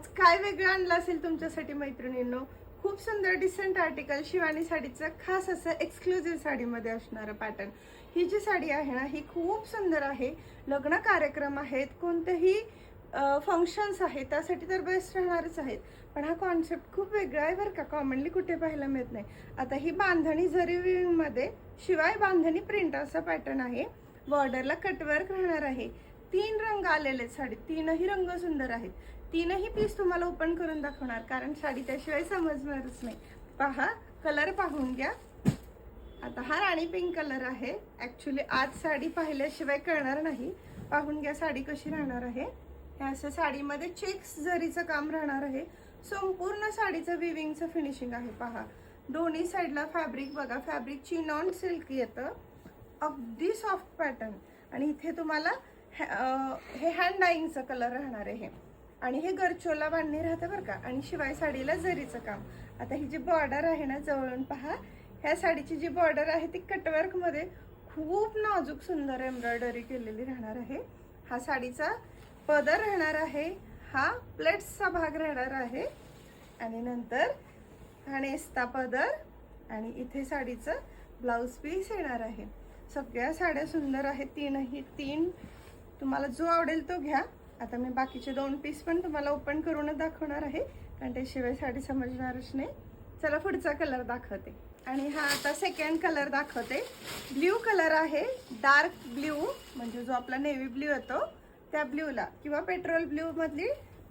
आज काय वेगळं आणलं असेल तुमच्यासाठी मैत्रिणींनो? खूप सुंदर डिसेंट आर्टिकल शिवानी साडीचं खास असं एक्सक्लुझिव्ह साडीमध्ये असणारं पॅटर्न. ही जी साडी आहे ना, ही खूप सुंदर आहे. लग्न कार्यक्रम आहेत, कोणतेही फंक्शन्स आहेत, त्यासाठी तर बेस्ट राहणारच आहेत. पण हा कॉन्सेप्ट खूप वेगळा आहे बरं का, कॉमनली कुठे पाहायला मिळत नाही. आता ही बांधणी जरीमध्ये शिवाय बांधणी प्रिंट असा पॅटर्न आहे. बॉर्डरला कटवर्क राहणार आहे. 3 रंग आलेले साडी, 3ही रंग सुंदर आहेत. 3ही पीस तुम्हाला ओपन करून दाखवणार, कारण साडी त्याशिवाय समजणारच नाही. पहा, कलर पाहून घ्या. आता हा राणी पिंक कलर आहे. ऍक्च्युली आज साडी पाहिल्याशिवाय कळणार नाही. पाहून घ्या साडी कशी राहणार आहे. हे असं साडीमध्ये चेक्स जरीचं काम राहणार आहे. संपूर्ण साडीचं विविंगचं फिनिशिंग आहे. पहा, दोन्ही साईडला फॅब्रिक बघा, फॅब्रिक नॉन सिल्क येतं, अगदी सॉफ्ट पॅटर्न. आणि इथे तुम्हाला हे हँड डाईंगचं कलर राहणार आहे आणि हे गरचोला बांधणी राहतं बरं का. आणि शिवाय साडीला जरीचं काम. आता ही जी बॉर्डर आहे ना, जवळून पहा, ह्या साडीची जी बॉर्डर आहे ती कटवर्क मध्ये खूप नाजूक सुंदर एम्ब्रॉयडरी केलेली राहणार आहे. हा साडीचा पदर राहणार आहे. हा प्लेट्सचा भाग राहणार आहे आणि नंतर हा नेसता पदर आणि इथे साडीचं ब्लाउज पीस येणार आहे. सगळ्या साड्या सुंदर आहेत, 3 तुम्हाला जो आवडेल तो घ्या. आता मी बाकीचे 2 पीस पण तुम्हाला ओपन करूनच दाखवणार आहे, कारण त्याशिवाय साडी समजणारच नाही. चला पुढचा कलर दाखवते. आणि हा आता सेकंड कलर दाखवते. ब्ल्यू कलर आहे, डार्क ब्ल्यू, म्हणजे जो आपला नेव्ही ब्ल्यू येतो त्या ब्ल्यूला, किंवा पेट्रोल ब्ल्यू मधली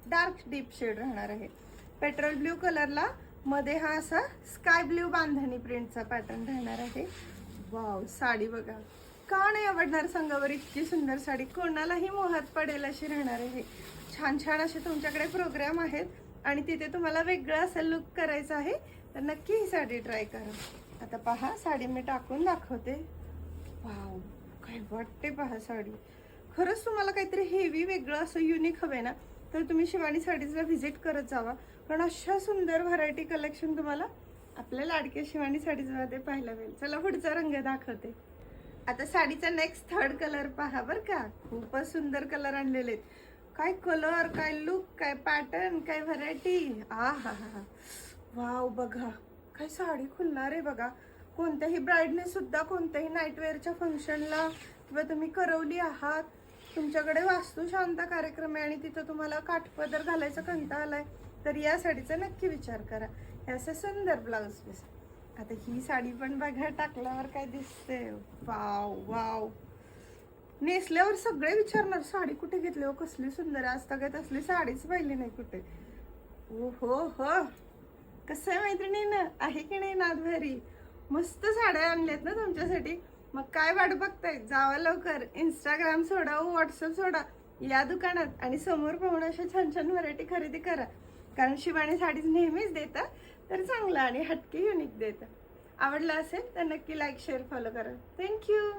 डार्क डीप शेड राहणार आहे. पेट्रोल ब्ल्यू कलरला मध्ये हा असा स्काय ब्ल्यू बांधणी प्रिंटचा पॅटर्न राहणार आहे. वाव, साडी बघा, का नाही आवडणार सांगा बरं. इतकी सुंदर साडी कोणालाही मोहात पडेल अशी राहणार आहे. छान छान असे तुमच्याकडे प्रोग्राम आहेत आणि तिथे तुम्हाला वेगळं असं लुक करायचं आहे, तर नक्की ही साडी ट्राय करा. आता पहा, साडी मी टाकून दाखवते. वाव, काय वाटते पहा साडी. खरंच तुम्हाला काहीतरी हेवी वेगळं असं युनिक हवंय ना, तर तुम्ही शिवानी साडीजला व्हिजिट करत जावा, कारण अशा सुंदर व्हरायटी कलेक्शन तुम्हाला आपल्या लाडक्या शिवानी साडीजमध्ये पाहायला मिळेल. चला पुढचा रंग दाखवते. आता साडीचा नेक्स्ट थर्ड कलर पहा बरं का. खूपच सुंदर कलर आणलेले आहेत. काय कलर, काय लुक, काय पॅटर्न, काय व्हरायटी. आ हा हा, वाव, बघा काय साडी खुलणार आहे बघा. कोणत्याही ब्राईडने सुद्धा, कोणत्याही नाईटवेअरच्या फंक्शनला, किंवा तुम्ही करवली आहात, तुमच्याकडे वास्तुशांत कार्यक्रम आहे आणि तिथं तुम्हाला काठपदर घालायचा कंटाळा आलाय, तर या साडीचा नक्की विचार करा. हे असं सुंदर ब्लाउज पीस. आता ही साडी पण बघा, टाकल्यावर काय दिसते. वाव वाव, नेसल्यावर सगळे विचारणार साडी कुठे घेतली हो, कसली सुंदर आहे. आज तगत असली साडीच पाहिली नाही कुठे. ओ हो हो, कसं आहे मैत्रिणींना, आहे की नाही नाद भारी. मस्त साड्या आणल्यात ना तुमच्यासाठी. मग काय वाट बघताय, जावा लवकर. इंस्टाग्राम सोडा, व्हॉट्सअप सोडा, या दुकानात आणि समोर पाहून अशा छान छान व्हरायटी खरेदी करा, कारण शिवानी साडीज नेहमीच देता, तर चांगला आणि हटके युनिक देता. आवडला असेल तर नक्की लाईक, शेअर, फॉलो करा. थँक्यू.